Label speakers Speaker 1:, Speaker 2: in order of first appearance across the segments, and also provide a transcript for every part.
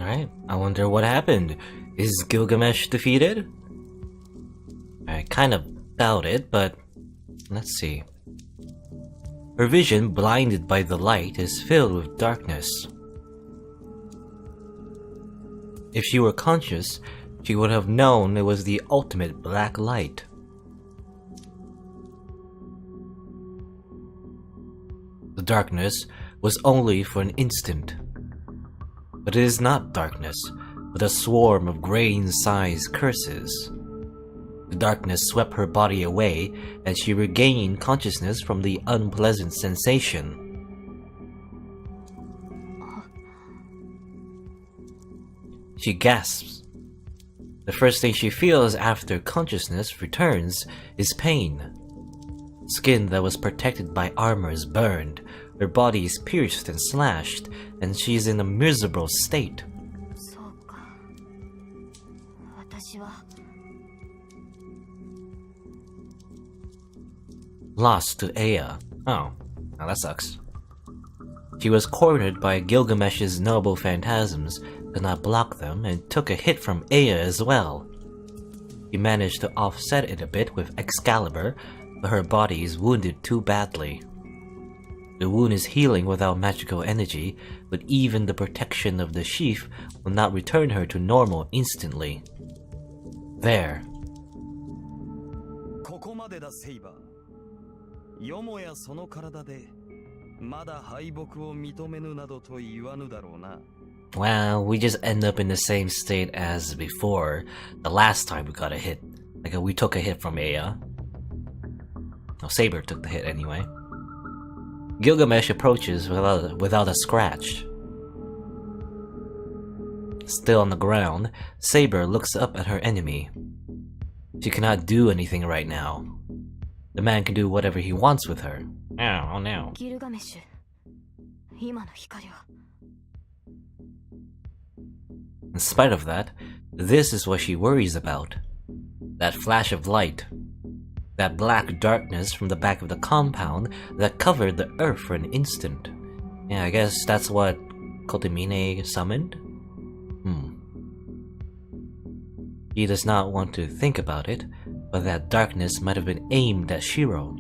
Speaker 1: Alright, I wonder what happened. Is Gilgamesh defeated? I kind of doubt it, but let's see. Her vision, blinded by the light, is filled with darkness. If she were conscious, she would have known it was the ultimate black light. The darkness was only for an instant. But it is not darkness, but a swarm of grain-sized curses. The darkness swept her body away, and she regained consciousness from the unpleasant sensation. She gasps. The first thing she feels after consciousness returns is pain. Skin that was protected by armor is burned, her body is pierced and slashed, and she is in a miserable state. Lost to Ea. Oh, now that sucks. She was cornered by Gilgamesh's noble phantasms, could not block them, and took a hit from Ea as well. He managed to offset it a bit with Excalibur, but her body is wounded too badly. The wound is healing without magical energy, but even the protection of the sheath will not return her to normal instantly. There. Well, we just end up in the same state as before, the last time we got a hit. Like we took a hit from Ea. No, Saber took the hit anyway. Gilgamesh approaches without a scratch. Still on the ground, Saber looks up at her enemy. She cannot do anything right now. The man can do whatever he wants with her. Oh no. In spite of that, this is what she worries about. That flash of light. That black darkness from the back of the compound that covered the earth for an instant. Yeah, I guess that's what Kotomine summoned? He does not want to think about it, but that darkness might have been aimed at Shiro.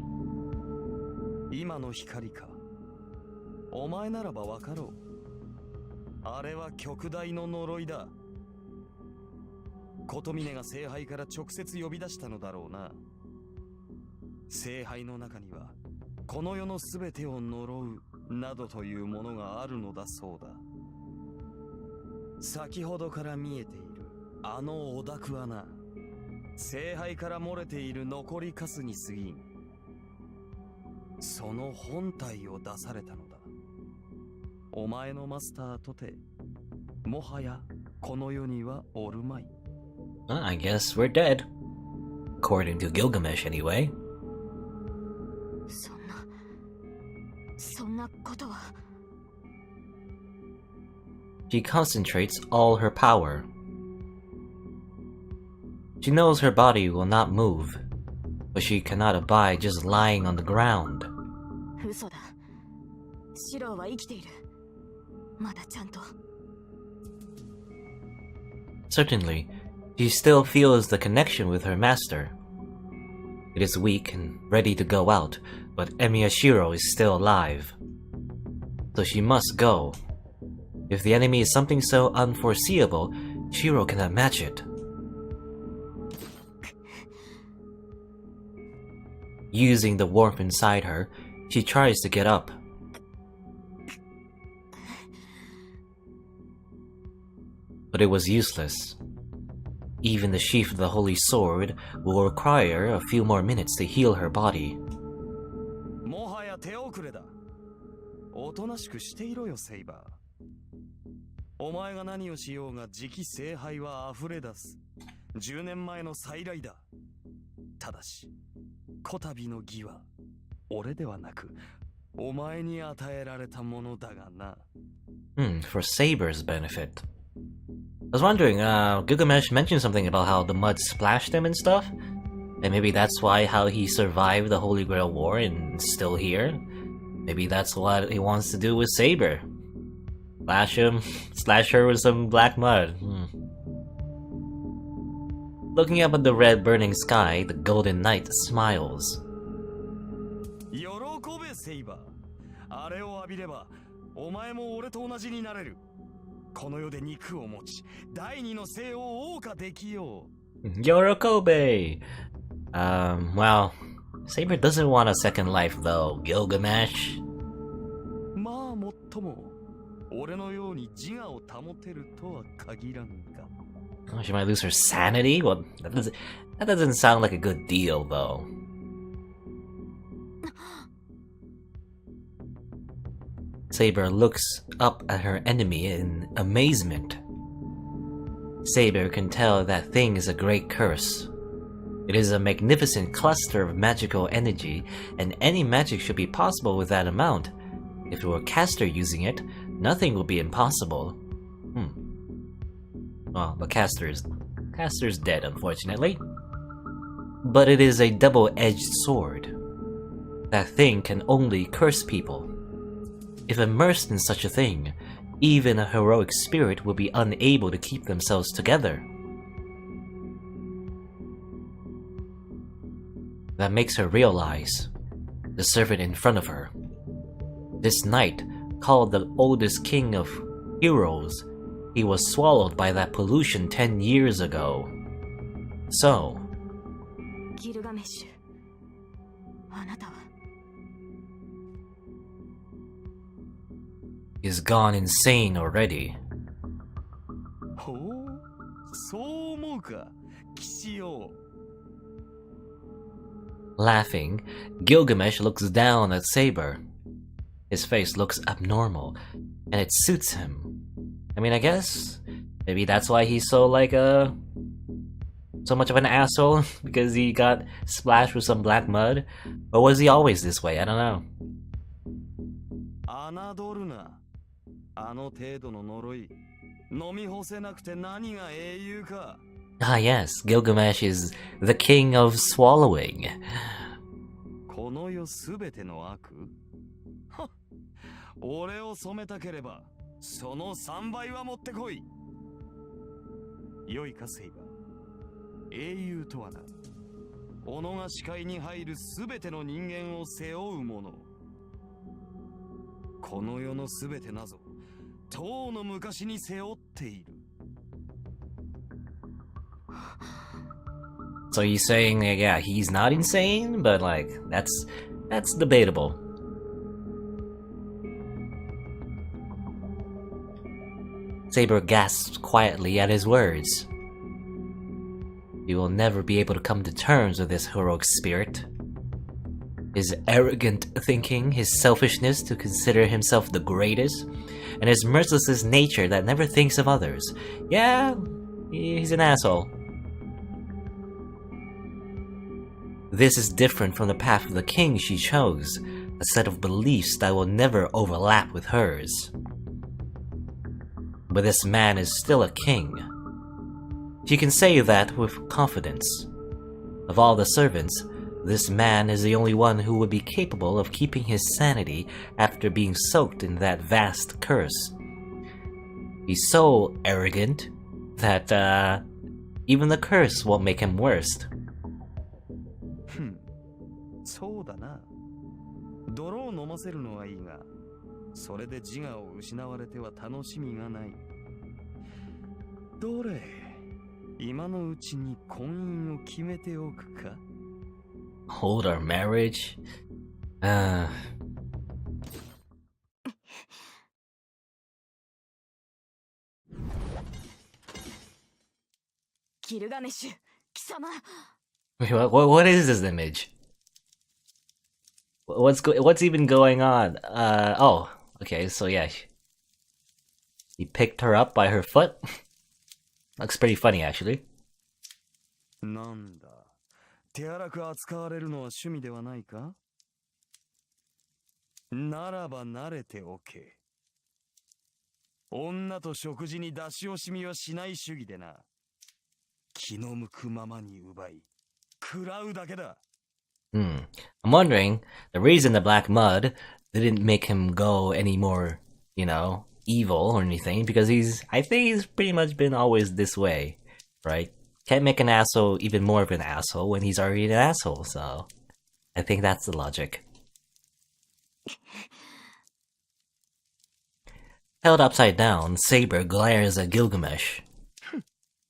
Speaker 1: I guess we're dead. According to Gilgamesh, anyway. She concentrates all her power. She knows her body will not move, but she cannot abide just lying on the ground. Certainly, she still feels the connection with her master. It is weak and ready to go out, but Emiya Shiro is still alive. So she must go. If the enemy is something so unforeseeable, Shiro cannot match it. Using the warmth inside her, she tries to get up. But it was useless. Even the sheath of the holy sword will require a few more minutes to heal her body. For Saber's benefit. I was wondering, Gilgamesh mentioned something about how the mud splashed him and stuff, and maybe that's why how he survived the Holy Grail War and is still here. Maybe that's what he wants to do with Saber. Slash him, slash her with some black mud. Looking up at the red burning sky, the golden knight smiles.
Speaker 2: 喜べセイバー。あれを浴びれば、お前も俺と同じになれる。この世で肉を持ち、第二の生を謳歌できよう。
Speaker 1: Yorokobe! Well, Saber doesn't want a second life though, Gilgamesh.
Speaker 2: まあもっとも、俺のように自我を保てるとは限らんか。
Speaker 1: Oh, she might lose her sanity? Well, that doesn't sound like a good deal though. Saber looks up at her enemy in amazement. Saber can tell that thing is a great curse. It is a magnificent cluster of magical energy, and any magic should be possible with that amount. If it were a caster using it, nothing would be impossible. Well, the caster's dead, unfortunately. But it is a double-edged sword. That thing can only curse people. If immersed in such a thing, even a heroic spirit would be unable to keep themselves together. That makes her realize the servant in front of her. This knight, called the oldest king of heroes, he was swallowed by that pollution 10 years ago. So,
Speaker 3: Gilgamesh, あなたは
Speaker 1: he's gone insane already.
Speaker 2: ほう、そう思うか、騎士よ。
Speaker 1: Laughing, Gilgamesh looks down at Saber. His face looks abnormal, and it suits him. I mean, I guess maybe that's why he's so so much of an asshole, because he got splashed with some black mud. Or was he always this way? I don't know.
Speaker 2: 侮るな。あの程度の呪い、飲み干せなくて何が英雄か。
Speaker 1: Ah yes, Gilgamesh is the king of swallowing.
Speaker 2: この世すべての悪？はっ、俺を染めたければ、その3倍は持ってこい。良いか、セイバー。英雄とはな、己が視界に入るすべての人間を背負うもの。この世のすべてなぞ、とうの昔に背負っている。
Speaker 1: So he's saying, yeah, he's not insane, but like, that's debatable. Saber gasps quietly at his words. He will never be able to come to terms with this heroic spirit. His arrogant thinking, his selfishness to consider himself the greatest, and his merciless nature that never thinks of others. Yeah, he's an asshole. This is different from the path of the king she chose, a set of beliefs that will never overlap with hers. But this man is still a king. She can say that with confidence. Of all the servants, this man is the only one who would be capable of keeping his sanity after being soaked in that vast curse. He's so arrogant that even the curse won't make him worse.
Speaker 2: そうだな。泥を飲ませるのはいいが、それで自我を失われては楽しみがない。どれ、今のうちに婚姻を決めておくか。
Speaker 1: Hold our marriage?
Speaker 3: Gilgamesh, 貴様
Speaker 1: What is this image? What's even going on? Oh, okay, so yeah. He picked her up by her foot. Looks pretty funny, actually.
Speaker 2: なんだ、手荒く扱われるのは趣味ではないか？ならば慣れておけ。女と食事に出し惜しみはしない主義でな。気の向くままに奪い、食らうだけだ。
Speaker 1: I'm wondering, the reason the black mud didn't make him go any more, evil or anything, because I think he's pretty much been always this way, right? Can't make an asshole even more of an asshole when he's already an asshole, so I think that's the logic. Held upside down, Saber glares at Gilgamesh.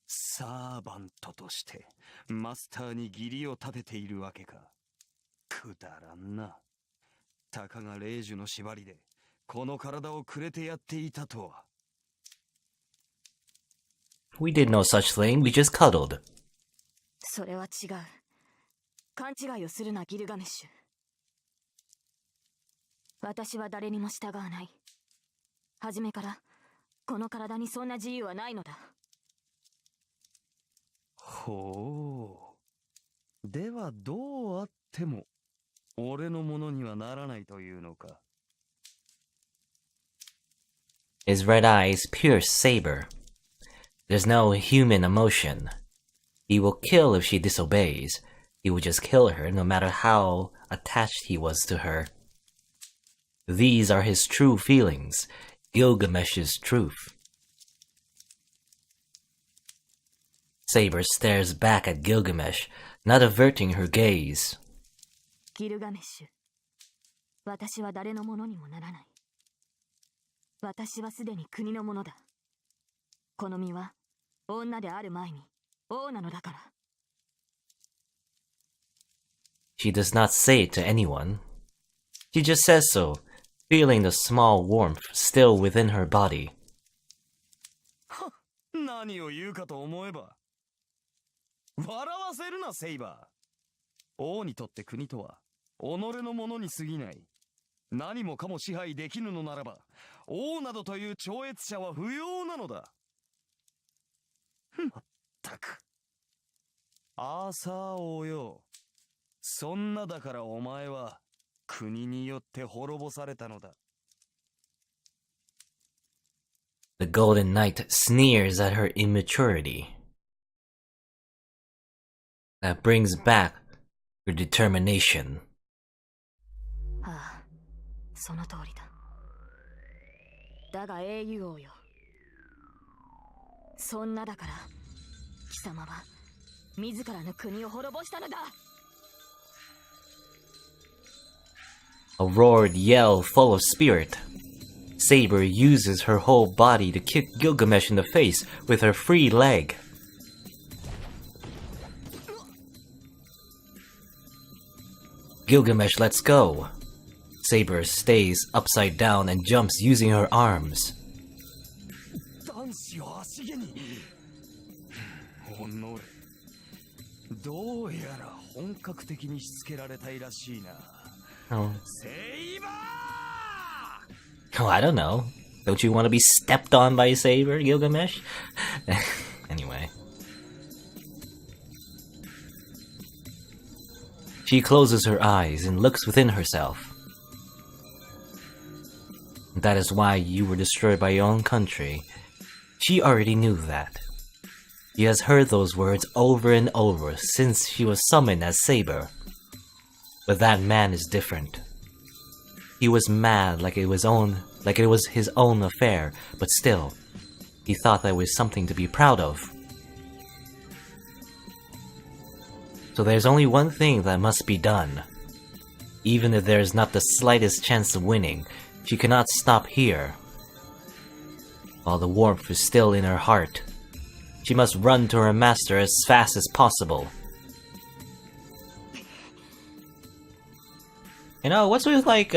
Speaker 2: サーバントとしてマスターに義理を立てているわけか。くだらんな。たかが霊樹の縛りでこの体をくれてやっていたとは。
Speaker 1: We did no such thing, we just cuddled.
Speaker 3: それは違う。勘違いをするな、ギルガメッシュ。私は誰にも従わない。初めからこの体にそんな自由はないのだ。
Speaker 2: ほう。ではどうあっても俺のものにはならないというのか。
Speaker 1: His red eyes pierce Saber. There's no human emotion. He will kill if she disobeys. He will just kill her no matter how attached he was to her. These are his true feelings, Gilgamesh's truth. Saber stares back at Gilgamesh, not averting her gaze.
Speaker 3: ギルガメッシュ、私は誰のものにもならない。私はすでに国のものだ。この身は女である前に王なのだから。
Speaker 1: She does not say it to anyone. She just says so, feeling the small warmth still within her body.
Speaker 2: 何を言うかと思えば。笑わせるな、セイバー。王にとって国とは己のものに過ぎない。何もかも支配できぬのならば、王などという超越者は不要なのだ。まったく。アーサー王よ。そんなだからお前は国によって滅ぼされたのだ。
Speaker 1: The Golden Knight sneers at her immaturity. That brings back her determination.
Speaker 3: ああ、その通りだ。だが英雄王よ。そんなだから、貴様は自らの国を滅ぼしたのだ。
Speaker 1: A roared yell full of spirit. Saber uses her whole body to kick Gilgamesh in the face with her free leg. Gilgamesh lets go. Saber stays upside down and jumps using her arms.
Speaker 2: 男子を足毛に。おのれ。どうやら本格的にしつけられたいらしいな。
Speaker 1: Oh.
Speaker 2: セイバー
Speaker 1: Oh, I don't know. Don't you want to be stepped on by Saber, Gilgamesh? Anyway. She closes her eyes and looks within herself. That is why you were destroyed by your own country. She already knew that. She has heard those words over and over since she was summoned as Saber. But that man is different. He was mad like it was his own affair, but still, he thought that was something to be proud of. So there's only one thing that must be done. Even if there is not the slightest chance of winning, she cannot stop here. While the warmth is still in her heart, she must run to her master as fast as possible. You know, what's with like,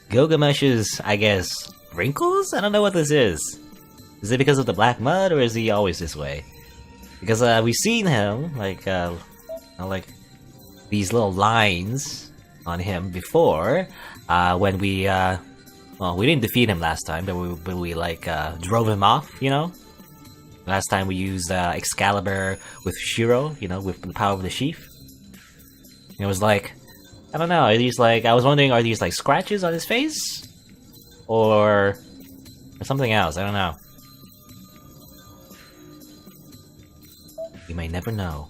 Speaker 1: Gilgamesh's, I guess, wrinkles? I don't know what this is. Is it because of the black mud, or is he always this way? Because, we've seen him, like, like, these little lines on him before, when we, well, we didn't defeat him last time, but we drove him off, you know? Last time we used, Excalibur with Shiro, you know, with the power of the sheath. It was like, I don't know, are these like, I was wondering, are these like scratches on his face? Or something else, I don't know. You may never know.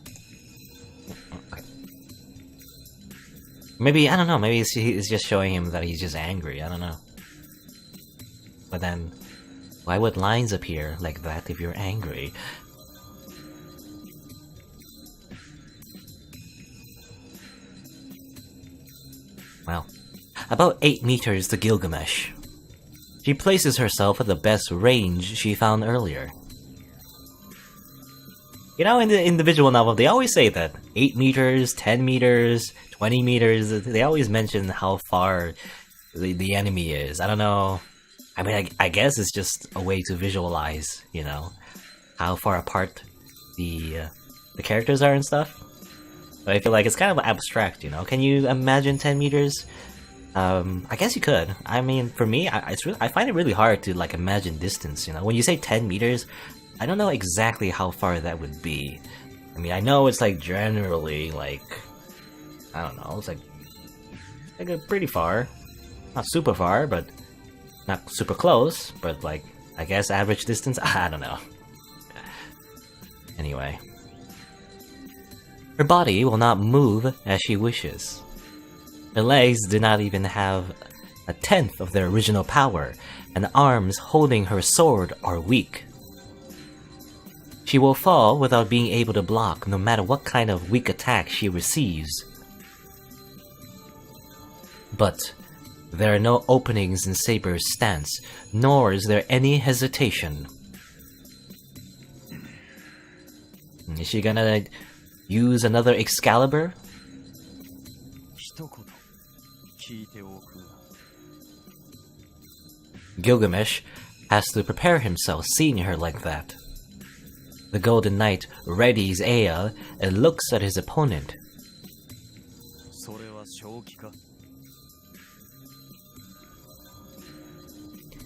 Speaker 1: Okay. Maybe, I don't know, maybe it's just showing him that he's just angry, I don't know. But then, why would lines appear like that if you're angry? Well, about 8 meters to Gilgamesh. She places herself at the best range she found earlier. You know, in the visual novel, they always say that 8 meters, 10 meters, 20 meters, they always mention how far the enemy is. I don't know. I mean, I guess it's just a way to visualize, you know, how far apart the characters are and stuff. But I feel like it's kind of abstract, you know. Can you imagine 10 meters? I guess you could. I mean, for me, I find it really hard to like imagine distance, you know. When you say 10 meters, I don't know exactly how far that would be. I mean, I know it's like generally like, I don't know, it's like a pretty far. Not super far, but not super close, but like, I guess average distance? I don't know. Anyway. Her body will not move as she wishes. Her legs do not even have a tenth of their original power, and the arms holding her sword are weak. She will fall without being able to block no matter what kind of weak attack she receives. But there are no openings in Saber's stance, nor is there any hesitation. Is she gonna use another Excalibur? Gilgamesh has to prepare himself seeing her like that. The Golden Knight readies Ea and looks at his opponent.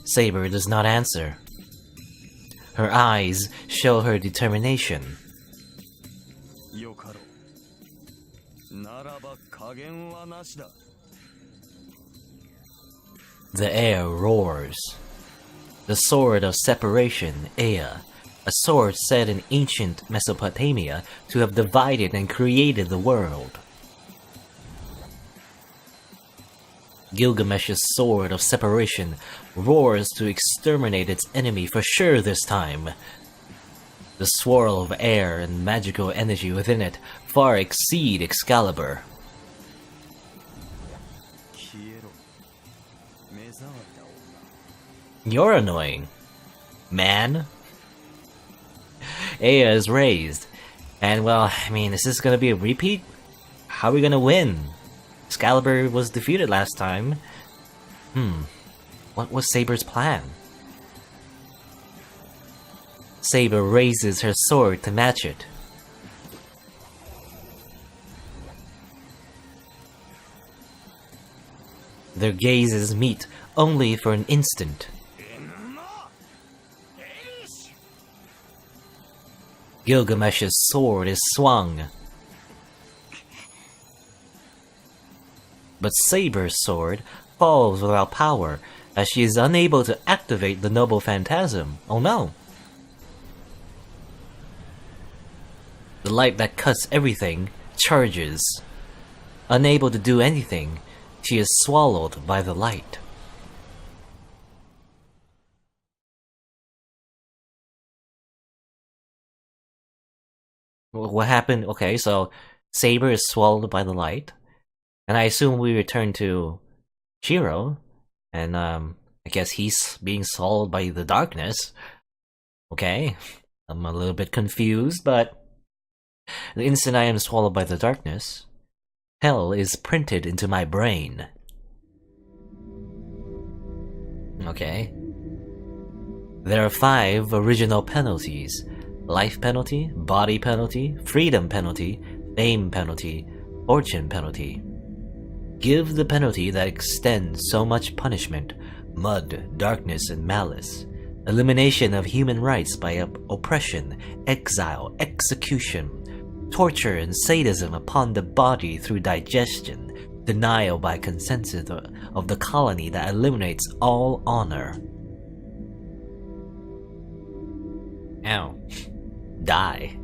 Speaker 1: Saber does not answer. Her eyes show her determination. The air roars. The sword of separation, Ea, a sword said in ancient Mesopotamia to have divided and created the world. Gilgamesh's sword of separation roars to exterminate its enemy for sure this time. The swirl of air and magical energy within it far exceed Excalibur. You're annoying, man. Ea is raised, and well, I mean, is this gonna be a repeat? How are we gonna win? Excalibur was defeated last time. What was Saber's plan? Saber raises her sword to match it. Their gazes meet only for an instant. Gilgamesh's sword is swung. But Saber's sword falls without power, as she is unable to activate the noble phantasm. Oh no! The light that cuts everything charges. Unable to do anything, she is swallowed by the light. What happened? Okay, so Saber is swallowed by the light. And I assume we return to Shiro, and I guess he's being swallowed by the darkness. Okay, I'm a little bit confused, but the instant I am swallowed by the darkness, hell is printed into my brain. Okay. There are 5 original penalties: life penalty, body penalty, freedom penalty, fame penalty, fortune penalty. Give the penalty that extends so much punishment: mud, darkness, and malice. Elimination of human rights by oppression, exile, execution, torture and sadism upon the body through digestion, denial by consensus of the colony that eliminates all honor. Ow. Die.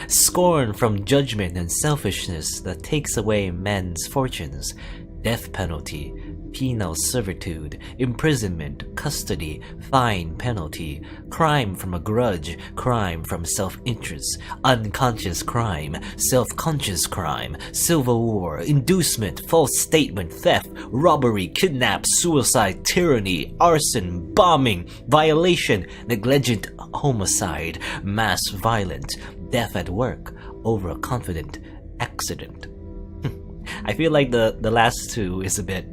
Speaker 1: Scorn from judgment and selfishness that takes away men's fortunes. Death penalty. penal servitude, imprisonment, custody, fine, penalty, crime from a grudge, crime from self-interest, unconscious crime, self-conscious crime, civil war, inducement, false statement, theft, robbery, kidnap, suicide, tyranny, arson, bombing, violation, negligent homicide, mass violence, death at work, overconfident, accident. I feel like the last two is a bit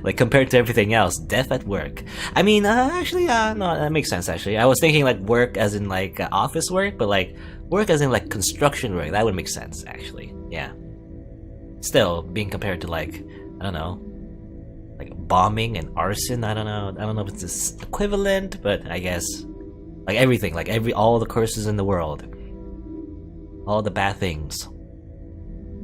Speaker 1: like compared to everything else, death at work. I mean, actually, no, that makes sense. Actually, I was thinking like work as in like office work, but like work as in like construction work. That would make sense. Actually, yeah. Still, being compared to like I don't know, like bombing and arson. I don't know if it's this equivalent, but I guess like everything, like all the curses in the world, all the bad things.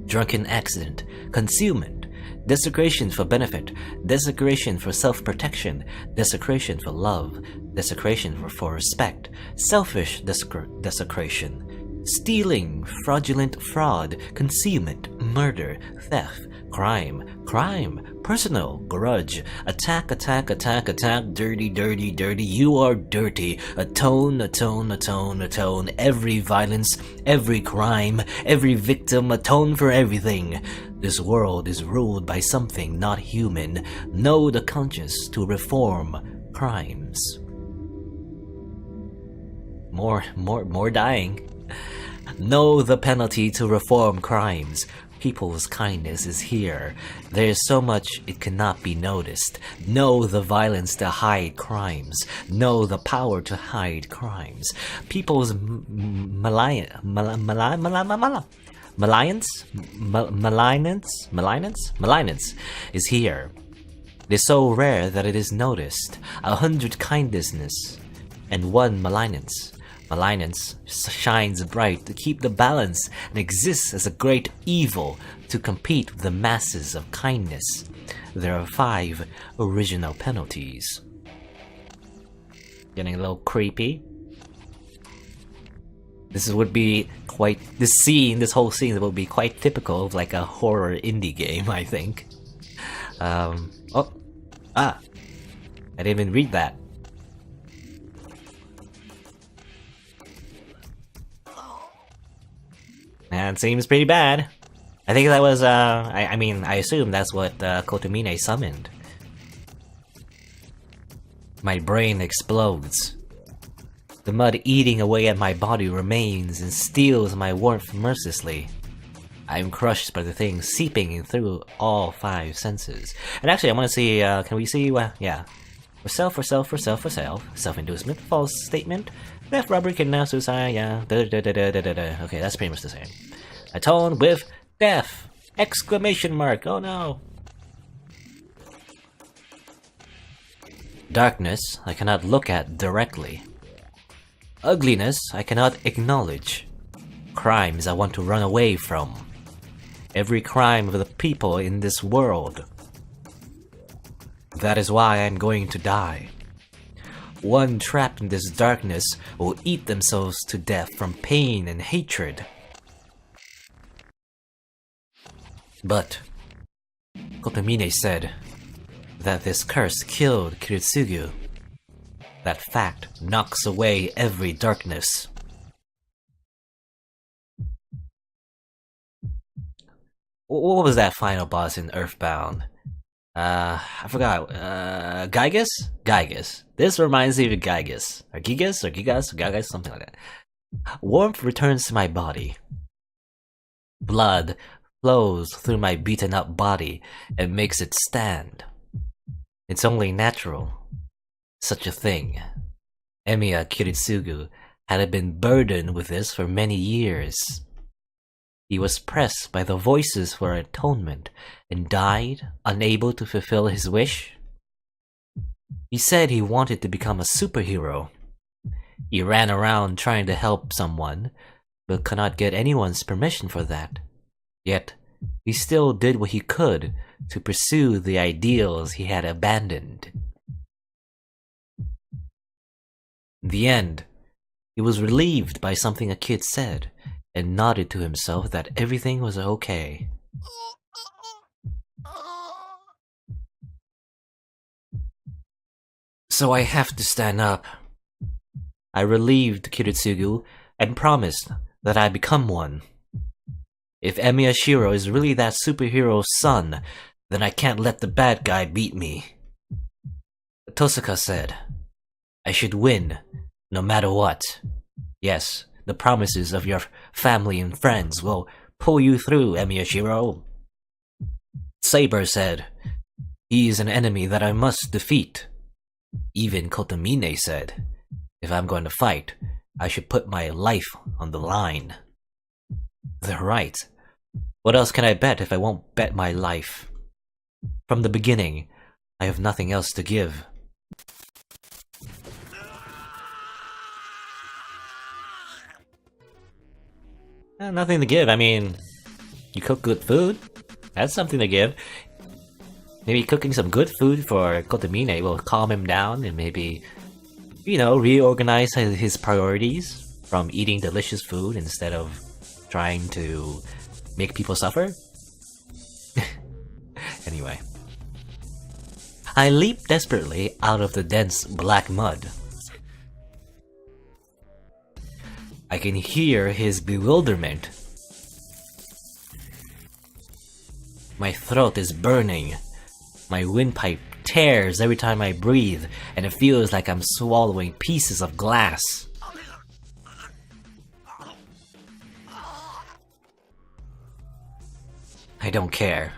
Speaker 1: Drunken accident, concealment, desecration for benefit, desecration for self-protection, desecration for love, desecration for respect, selfish desecration, stealing, fraudulent fraud, concealment, murder, theft, crime, personal, grudge, attack, dirty, you are dirty, atone, every violence, every crime, every victim, atone for everything. This world is ruled by something not human. Know the conscience to reform crimes. More dying. Know the penalty to reform crimes. People's kindness is here. There is so much it cannot be noticed. Know the violence to hide crimes. Know the power to hide crimes. People's malignance is here. It is so rare that it is noticed. 100 kindnesses and 1 malignance. Malignance shines bright to keep the balance and exists as a great evil to compete with the masses of kindness. There are 5 original penalties. Getting a little creepy. This whole scene would be quite typical of like a horror indie game, I think. I didn't even read that. That seems pretty bad. I think that was, I mean, I assume that's what Kotomine summoned. My brain explodes. The mud eating away at my body remains and steals my warmth mercilessly. I am crushed by the thing seeping through all 5 senses. And actually, I want to see, can we see, yeah. For self, self-inducement, false statement, theft, robbery, kidnap, suicide, yeah, okay, that's pretty much the same. Atone with death! Exclamation mark, oh no! Darkness, I cannot look at directly. Ugliness, I cannot acknowledge. Crimes I want to run away from. Every crime of the people in this world. That is why I'm going to die. One trapped in this darkness will eat themselves to death from pain and hatred. But Kotomine said that this curse killed Kiritsugu. That fact knocks away every darkness. What was that final boss in Earthbound? I forgot. Gygas? Gygas. This reminds me of Gygas. Or Gygas, something like that. Warmth returns to my body. Blood flows through my beaten up body and makes it stand. It's only natural. Such a thing. Emiya Kiritsugu had been burdened with this for many years. He was pressed by the voices for atonement and died unable to fulfill his wish. He said he wanted to become a superhero. He ran around trying to help someone, but could not get anyone's permission for that. Yet, he still did what he could to pursue the ideals he had abandoned. In the end, he was relieved by something a kid said, and nodded to himself that everything was okay. So I have to stand up. I relieved Kiritsugu and promised that I'd become one. If Emiyashiro is really that superhero's son, then I can't let the bad guy beat me. Tosaka said, I should win, no matter what. Yes, the promises of your family and friends will pull you through, Emiyashiro. Saber said, he is an enemy that I must defeat. Even Kotomine said, if I'm going to fight, I should put my life on the line. They're right. What else can I bet if I won't bet my life? From the beginning, I have nothing else to give. Nothing to give. I mean, you cook good food. That's something to give. Maybe cooking some good food for Kotomine will calm him down and maybe, reorganize his priorities from eating delicious food instead of trying to make people suffer. Anyway. I leap desperately out of the dense black mud. I can hear his bewilderment. My throat is burning. My windpipe tears every time I breathe, and it feels like I'm swallowing pieces of glass. I don't care.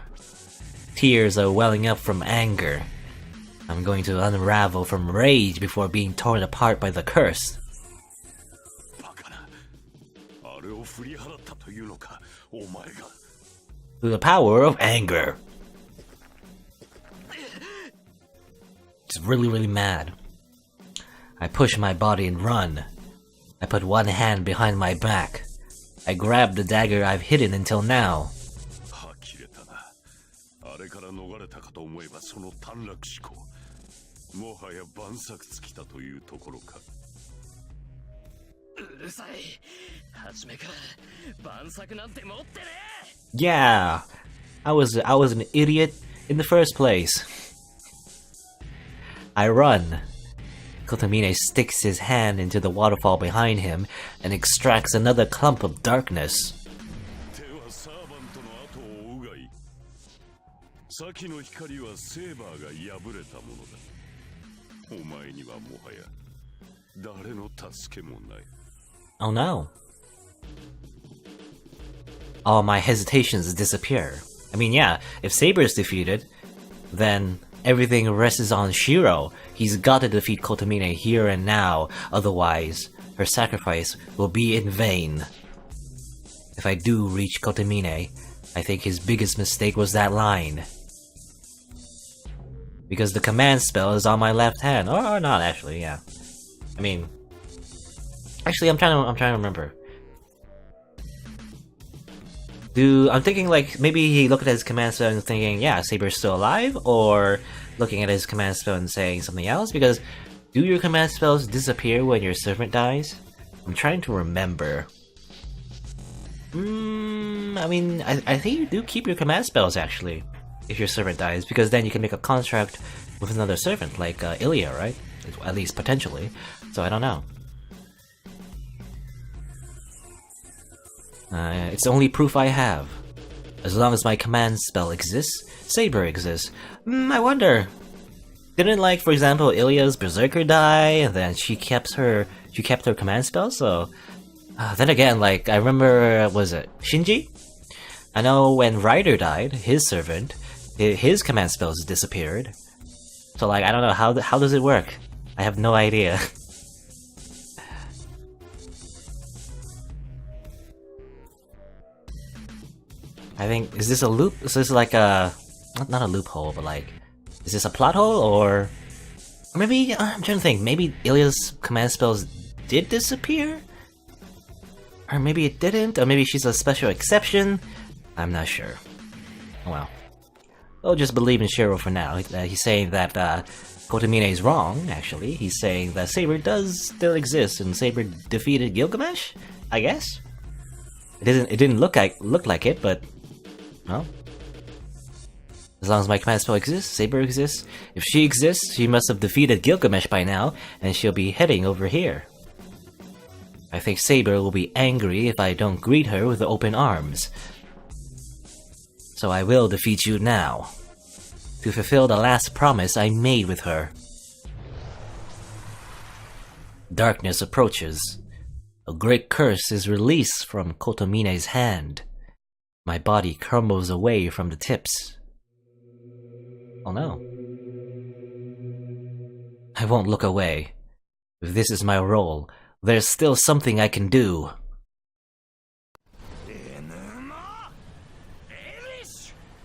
Speaker 1: Tears are welling up from anger. I'm going to unravel from rage before being torn apart by the curse. Through the power of anger. Just really mad. I push my body and run. I put one hand behind my back. I grab the dagger I've hidden until now. Yeah, I was an idiot in the first place. I run. Kotomine sticks his hand into the waterfall behind him and extracts another clump of darkness. Oh no. All my hesitations disappear. I mean, yeah, if Saber is defeated, then everything rests on Shiro. He's got to defeat Kotomine here and now, otherwise her sacrifice will be in vain. If I do reach Kotomine, I think his biggest mistake was that line. Because the command spell is on my left hand. Or not, actually, yeah. I mean... Actually, I'm trying to remember. I'm thinking like, maybe he looked at his command spell and thinking, yeah, Saber's still alive? Or looking at his command spell and saying something else? Because do your command spells disappear when your servant dies? I'm trying to remember. I mean, I think you do keep your command spells, actually, if your servant dies, because then you can make a contract with another servant, like Ilya, right? At least potentially. So I don't know. It's the only proof I have. As long as my command spell exists, Saber exists. I wonder. Didn't, like, for example, Ilya's Berserker die, and then she kept her command spell, so... then again, like, I remember, was it Shinji? I know when Ryder died, his servant, his command spells disappeared. So, like, I don't know, how does it work? I have no idea. I think, is this a loop? Is this like a... Not a loophole, but like... Is this a plot hole, or... Or maybe, I'm trying to think, maybe Ilya's command spells did disappear? Or maybe it didn't, or maybe she's a special exception? I'm not sure. Oh well. We'll just believe in Shiro for now. He's saying that Kotomine is wrong, actually. He's saying that Saber does still exist, and Saber defeated Gilgamesh? I guess? It didn't look like it, but... Well... As long as my command spell exists, Saber exists. If she exists, she must have defeated Gilgamesh by now, and she'll be heading over here. I think Saber will be angry if I don't greet her with open arms. So I will defeat you now, to fulfill the last promise I made with her. Darkness approaches. A great curse is released from Kotomine's hand. My body crumbles away from the tips. Oh no. I won't look away. If this is my role, there's still something I can do.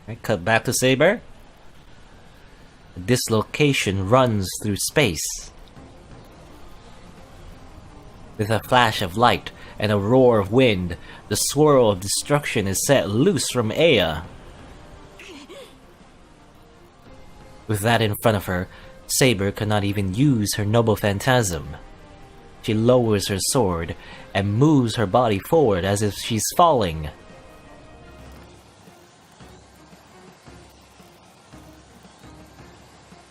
Speaker 1: I cut back to Saber. The dislocation runs through space. With a flash of light and a roar of wind, the swirl of destruction is set loose from Aya. With that in front of her, Saber cannot even use her noble phantasm. She lowers her sword and moves her body forward as if she's falling.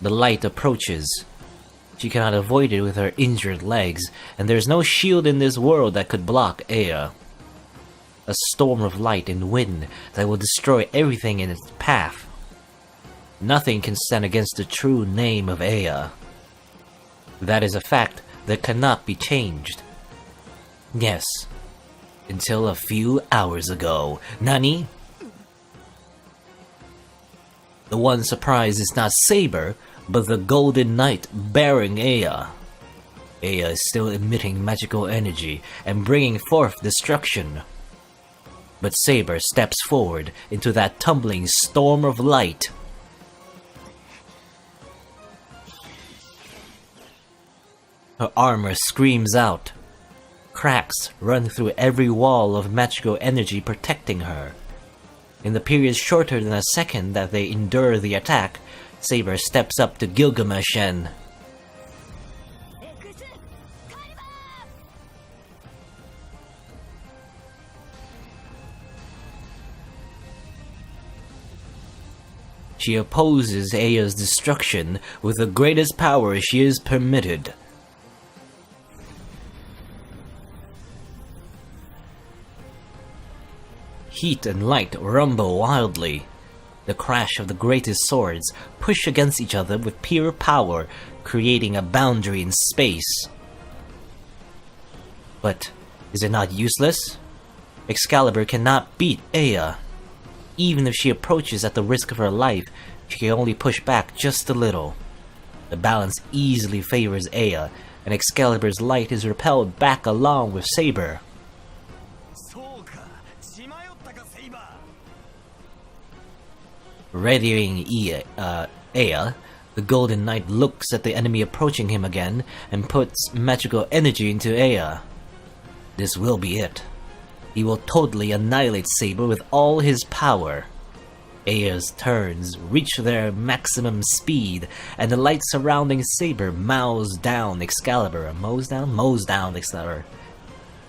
Speaker 1: The light approaches. She cannot avoid it with her injured legs, and there's no shield in this world that could block Aya. A storm of light and wind that will destroy everything in its path. Nothing can stand against the true name of Aya. That is a fact that cannot be changed. Yes, until a few hours ago. Nani? The one surprised is not Saber, but the Golden Knight bearing Aya. Aya is still emitting magical energy and bringing forth destruction. But Saber steps forward into that tumbling storm of light. Her armor screams out. Cracks run through every wall of magical energy protecting her. In the period shorter than a second that they endure the attack, Saber steps up to Gilgamesh and... She opposes Aya's destruction with the greatest power she is permitted. Heat and light rumble wildly. The crash of the greatest swords push against each other with pure power, creating a boundary in space. But is it not useless? Excalibur cannot beat Aya. Even if she approaches at the risk of her life, she can only push back just a little. The balance easily favors Aya, and Excalibur's light is repelled back along with Saber. Readying Aya, the Golden Knight looks at the enemy approaching him again and puts magical energy into Aya. This will be it. He will totally annihilate Saber with all his power. Aya's turns reach their maximum speed, and the light surrounding Saber mows down Excalibur. Mows down Excalibur.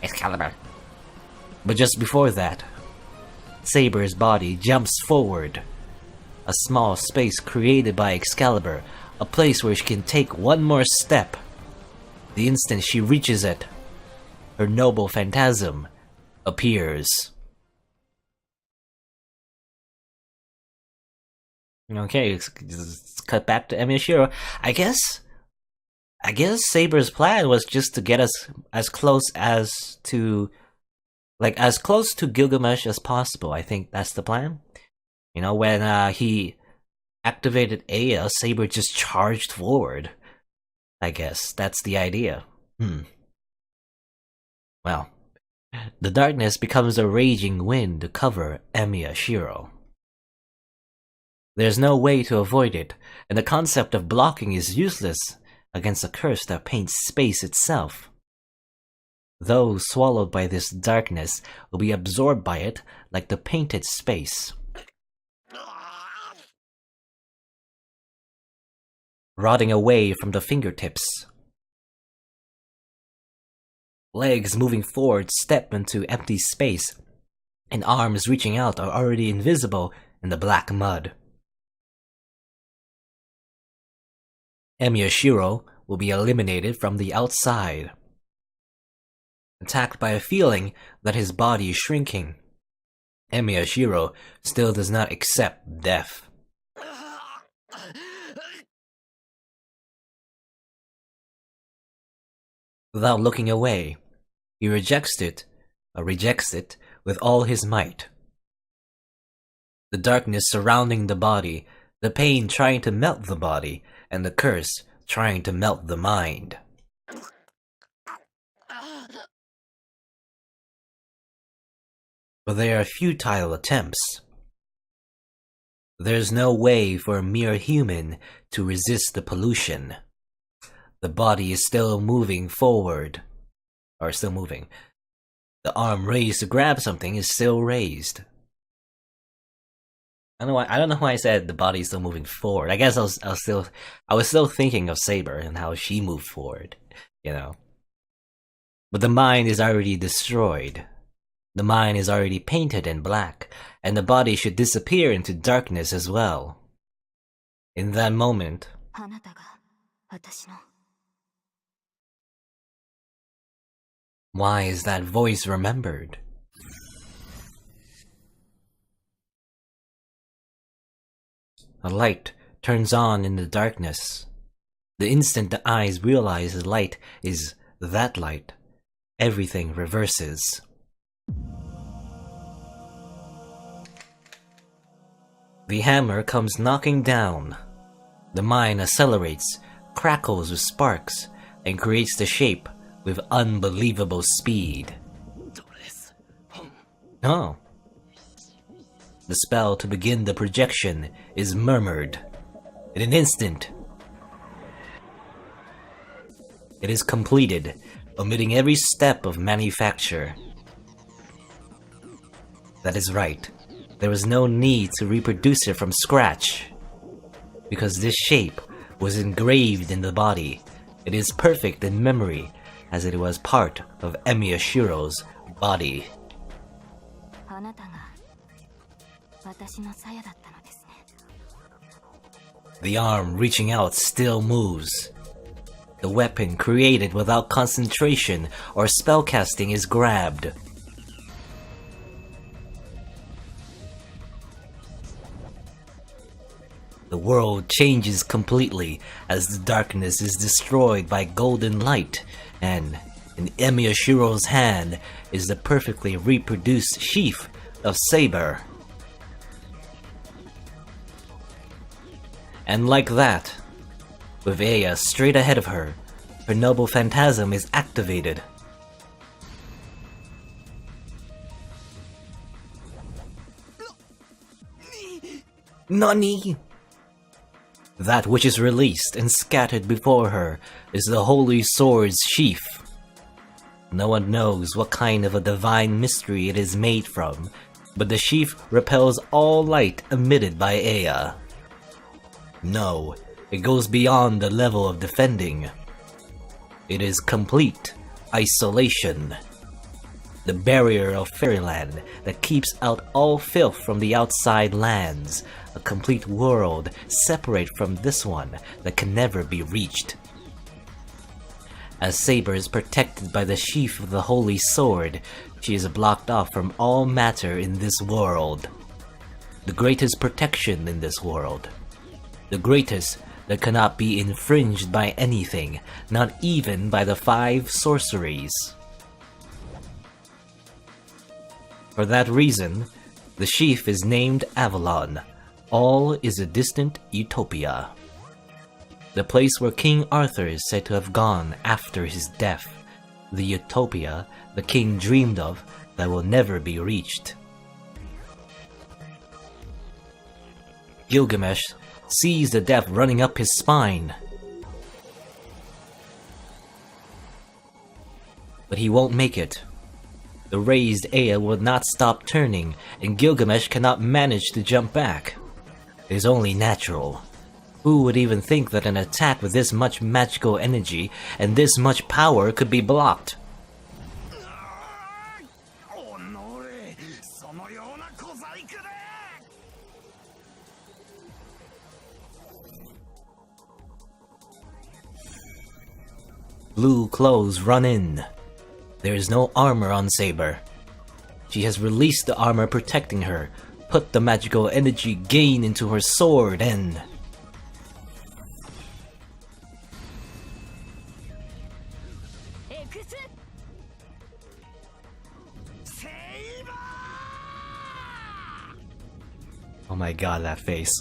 Speaker 1: Excalibur. But just before that, Saber's body jumps forward. A small space created by Excalibur, a place where she can take one more step. The instant she reaches it, her noble phantasm appears. Okay, let's cut back to Emishiro. I guess Saber's plan was just to get us as close to Gilgamesh as possible. I think that's the plan. You know, when he activated Aya, Saber just charged forward. I guess that's the idea. Well, the darkness becomes a raging wind to cover Emishiro. There's no way to avoid it, and the concept of blocking is useless against a curse that paints space itself. Those swallowed by this darkness will be absorbed by it like the painted space. Rotting away from the fingertips. Legs moving forward step into empty space, and arms reaching out are already invisible in the black mud. Emiyashiro will be eliminated from the outside. Attacked by a feeling that his body is shrinking, Emiyashiro still does not accept death. Without looking away, he rejects it with all his might. The darkness surrounding the body, the pain trying to melt the body, and the curse trying to melt the mind. But they are futile attempts. There's no way for a mere human to resist the pollution. The body is still moving forward. Or still moving. The arm raised to grab something is still raised. I don't know why I said the body is still moving forward. I guess I was still thinking of Saber and how she moved forward, you know. But the mind is already destroyed. The mind is already painted in black, and the body should disappear into darkness as well. In that moment, why is that voice remembered? A light turns on in the darkness. The instant the eyes realize the light is that light, everything reverses. The hammer comes knocking down. The mine accelerates, crackles with sparks, and creates the shape with unbelievable speed. Oh. The spell to begin the projection is murmured. In an instant, it is completed, omitting every step of manufacture. That is right. There was no need to reproduce it from scratch. Because this shape was engraved in the body, it is perfect in memory, as it was part of Emiyashiro's body. The arm reaching out still moves. The weapon created without concentration or spellcasting is grabbed. The world changes completely as the darkness is destroyed by golden light, and in Emiyashiro's hand is the perfectly reproduced sheath of Saber. And like that, with Aya straight ahead of her, her noble phantasm is activated. Nani? That which is released and scattered before her is the holy sword's sheath. No one knows what kind of a divine mystery it is made from, but the sheath repels all light emitted by Aya. No, it goes beyond the level of defending. It is complete isolation. The barrier of fairyland that keeps out all filth from the outside lands. A complete world separate from this one that can never be reached. As Saber is protected by the sheath of the holy sword, she is blocked off from all matter in this world. The greatest protection in this world. The greatest that cannot be infringed by anything, not even by the 5 sorceries. For that reason, the sheath is named Avalon. All is a distant utopia. The place where King Arthur is said to have gone after his death. The utopia the king dreamed of that will never be reached. Gilgamesh sees the death running up his spine. But he won't make it. The raised Aya will not stop turning, and Gilgamesh cannot manage to jump back. It is only natural. Who would even think that an attack with this much magical energy and this much power could be blocked? Blue clothes run in. There is no armor on Saber. She has released the armor protecting her, put the magical energy gain into her sword, and... Oh my god, that face.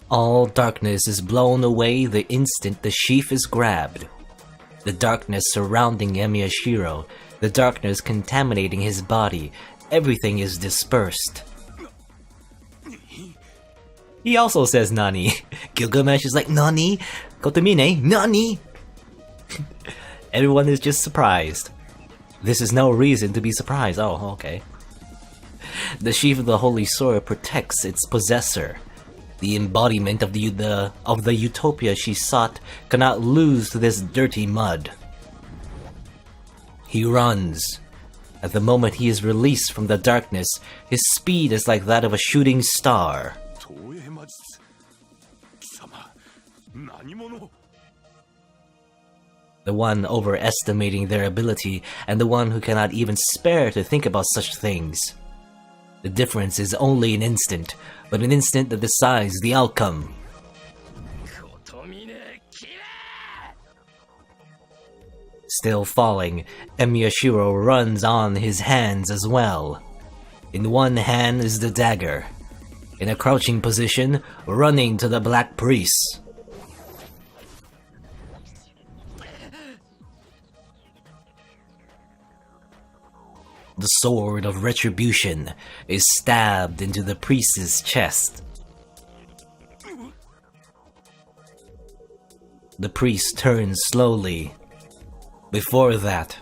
Speaker 1: All darkness is blown away the instant the sheath is grabbed. The darkness surrounding Emiyashiro, the darkness contaminating his body, everything is dispersed. He also says Nani. Gilgamesh is like, Nani? Kotomine, Nani? Everyone is just surprised. This is no reason to be surprised. Oh, okay. The sheath of the holy sword protects its possessor. The embodiment of the utopia she sought cannot lose to this dirty mud. He runs. At the moment he is released from the darkness, his speed is like that of a shooting star. The one overestimating their ability, and the one who cannot even spare to think about such things. The difference is only an instant, but an instant that decides the outcome. Still falling, Emiyashiro runs on his hands as well. In one hand is the dagger. In a crouching position, running to the Black Priest. The sword of retribution is stabbed into the priest's chest. The priest turns slowly. Before that,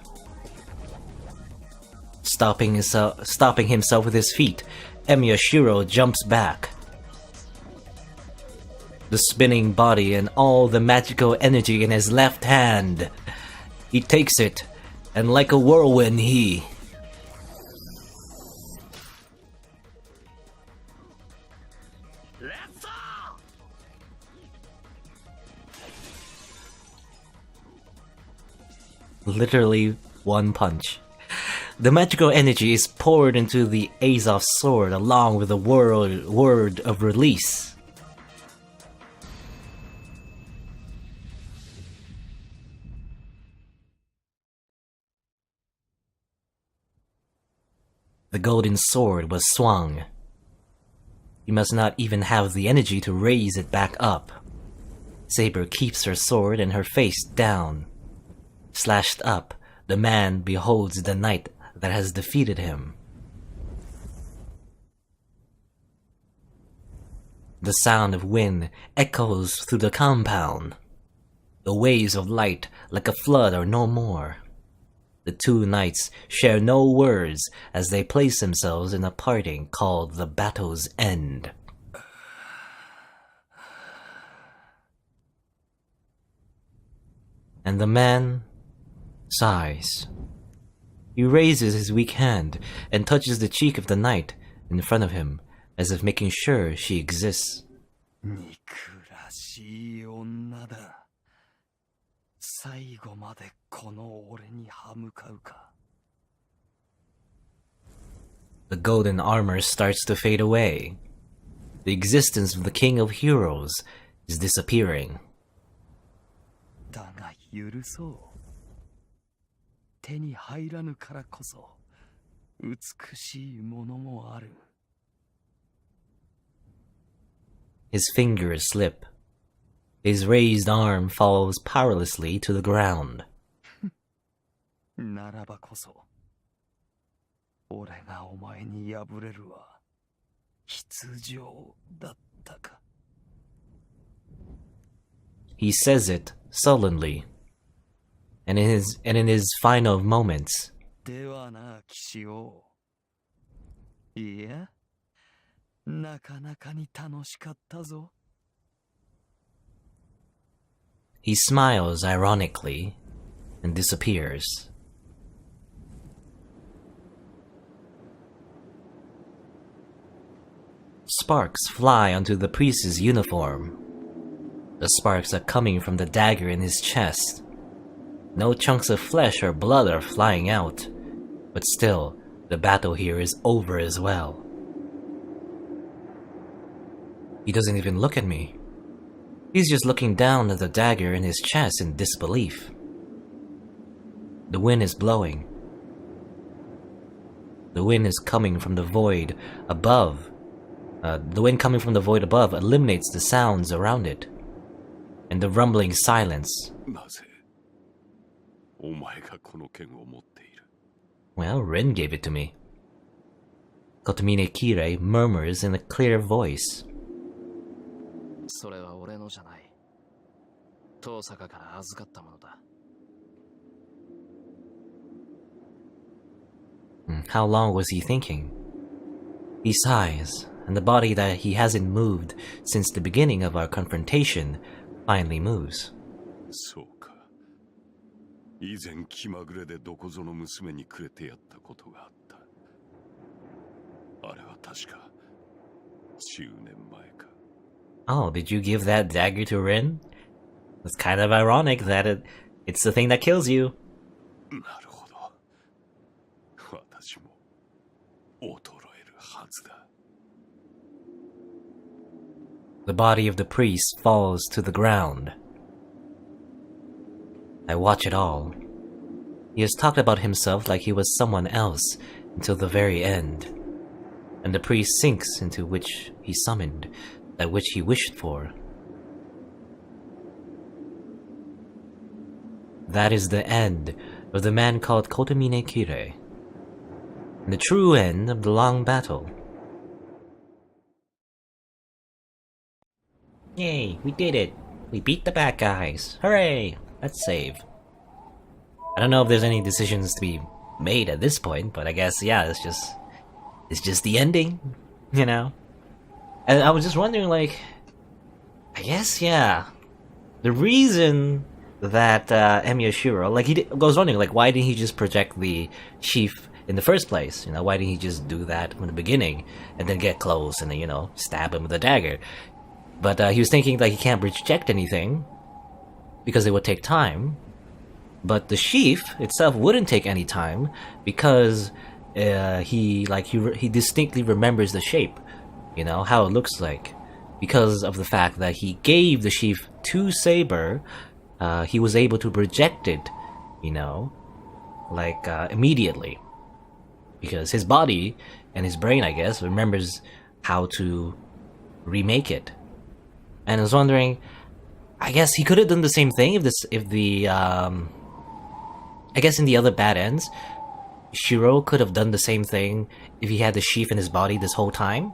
Speaker 1: stopping himself with his feet, Emiyashiro jumps back. The spinning body and all the magical energy in his left hand. He takes it, and like a whirlwind he... Literally one punch. The magical energy is poured into the Azov sword along with the word of release. The golden sword was swung. You must not even have the energy to raise it back up. Saber keeps her sword and her face down. Slashed up, the man beholds the knight that has defeated him. The sound of wind echoes through the compound. The waves of light, like a flood, are no more. The two knights share no words as they place themselves in a parting called the battle's end. And the man sighs. He raises his weak hand and touches the cheek of the knight in front of him, as if making sure she exists. The golden armor starts to fade away. The existence of the King of Heroes is disappearing. His fingers slip. His raised arm falls powerlessly to the ground. He says it sullenly, and in his final moments,
Speaker 2: なかなかに楽しかったぞ。
Speaker 1: He smiles ironically and disappears. Sparks fly onto the priest's uniform. The sparks are coming from the dagger in his chest. No chunks of flesh or blood are flying out, but still, the battle here is over as well. He doesn't even look at me. He's just looking down at the dagger in his chest in disbelief. The wind is blowing. The wind is coming from the void above. The wind coming from the void above eliminates the sounds around it. And the rumbling silence. Well, Rin gave it to me. Kotomine Kirei murmurs in a clear voice. How long was he thinking? He sighs, and the body that he hasn't moved since the beginning of our confrontation finally moves. Oh, did you give that dagger to Rin? It's kind of ironic that it's the thing that kills you. The body of the priest falls to the ground. I watch it all. He has talked about himself like he was someone else until the very end. And the priest sinks into which he summoned, that which he wished for. That is the end of the man called Kotomine Kirei. And the true end of the long battle. Yay, we did it! We beat the bad guys! Hooray! Let's save. I don't know if there's any decisions to be made at this point, but I guess, yeah, it's just the ending, you know? And I was just wondering, like, I guess, yeah, the reason that Emiyashiro, like, I was wondering, like, why didn't he just project the sheaf in the first place? You know, why didn't he just do that from the beginning and then get close and then, you know, stab him with a dagger? But he was thinking like he can't reject anything because it would take time. But the sheaf itself wouldn't take any time because he distinctly remembers the shape, you know, how it looks like. Because of the fact that he gave the sheaf to Saber, he was able to project it, you know, like immediately. Because his body and his brain, I guess, remembers how to remake it. And I was wondering, I guess he could have done the same thing I guess in the other bad ends, Shiro could have done the same thing if he had the sheaf in his body this whole time,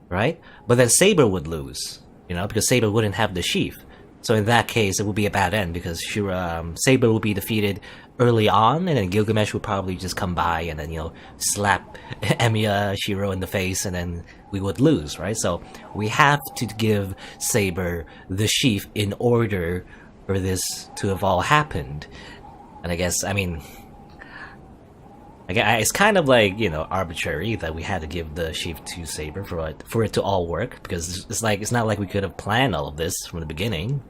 Speaker 1: right? But then Saber would lose, you know, because Saber wouldn't have the sheaf. So in that case, it would be a bad end because Saber would be defeated early on, and then Gilgamesh would probably just come by and then, you know, slap Emiya Shiro in the face, and then we would lose, right? So we have to give Saber the sheaf in order for this to have all happened. And I guess, I mean, it's kind of like, you know, arbitrary that we had to give the sheaf to Saber for it to all work, because it's not like we could have planned all of this from the beginning.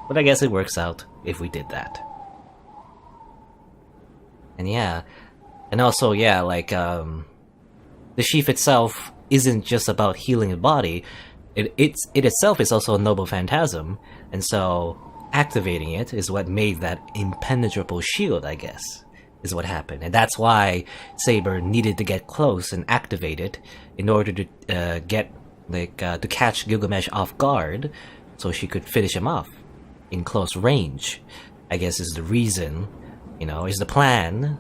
Speaker 1: But I guess it works out if we did that. And yeah, and also, yeah, like, the sheaf itself isn't just about healing the body, it itself is also a noble phantasm, and so activating it is what made that impenetrable shield, I guess, is what happened. And that's why Saber needed to get close and activate it in order to to catch Gilgamesh off guard, so she could finish him off in close range, I guess, is the reason, you know, is the plan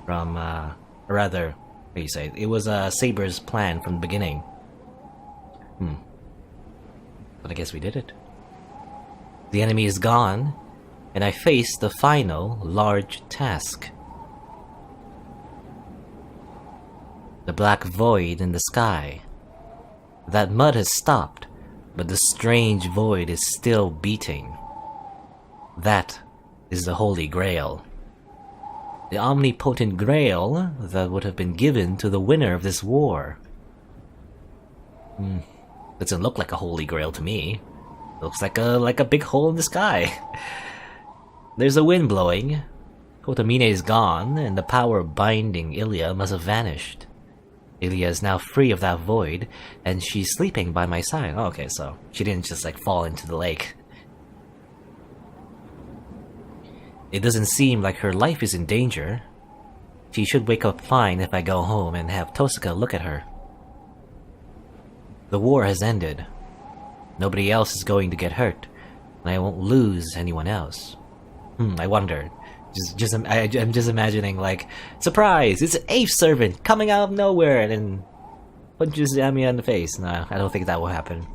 Speaker 1: from, or rather, what do you say, it was Saber's plan from the beginning. But I guess we did it. The enemy is gone, and I face the final large task. The black void in the sky. That mud has stopped, but the strange void is still beating. That is the Holy Grail. The omnipotent grail that would have been given to the winner of this war. Doesn't look like a Holy Grail to me. Looks like a big hole in the sky. There's a wind blowing. Kotomine is gone, and the power binding Ilya must have vanished. Ilya is now free of that void, and she's sleeping by my side. Oh, okay, so she didn't just like fall into the lake. It doesn't seem like her life is in danger. She should wake up fine if I go home and have Tosaka look at her. The war has ended. Nobody else is going to get hurt, and I won't lose anyone else. I wonder. I'm just imagining, like, surprise! It's an eighth servant coming out of nowhere and then punches Amiya in the face. No, I don't think that will happen.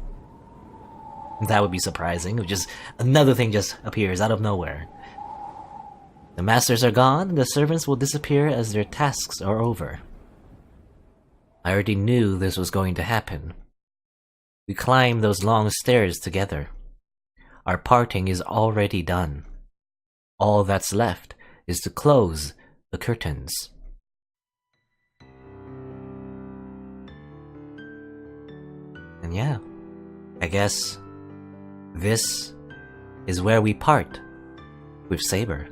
Speaker 1: That would be surprising. If just another thing just appears out of nowhere. The masters are gone, and the servants will disappear as their tasks are over. I already knew this was going to happen. We climbed those long stairs together. Our parting is already done. All that's left is to close the curtains. And yeah, I guess this is where we part with Saber.